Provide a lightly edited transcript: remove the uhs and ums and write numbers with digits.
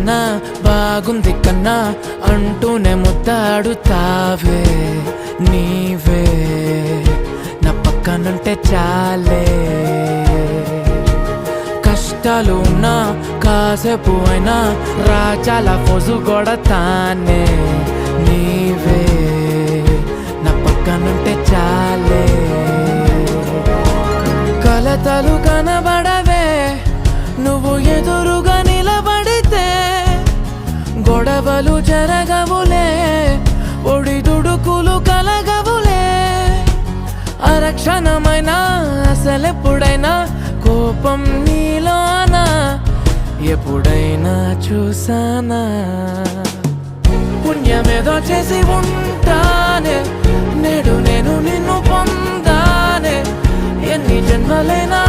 కన్నా బాగుంది కన్నా అంటూనే ముద్దాడుతావే నీవే నా పక్కనుంటే చాలే కష్టాలు ఉన్నా కాసేపు అయినా రాజాల ఫోజు కొడతానే నీవే నా పక్కనుంటే చాలే కలతలు కనబడవే నువ్వు ఎదురుగా నిలబడితే గొడవలు జరగవులే ఒడిదుడుకులు కలగవులే అరక్షణమైనా అసలెప్పుడైనా కోపం నీలోనా ఎప్పుడైనా చూసానా పుణ్యమేదో చేసి ఉంటానే నేడు నేను నిన్ను పొందానే ఎన్ని జన్మలైనా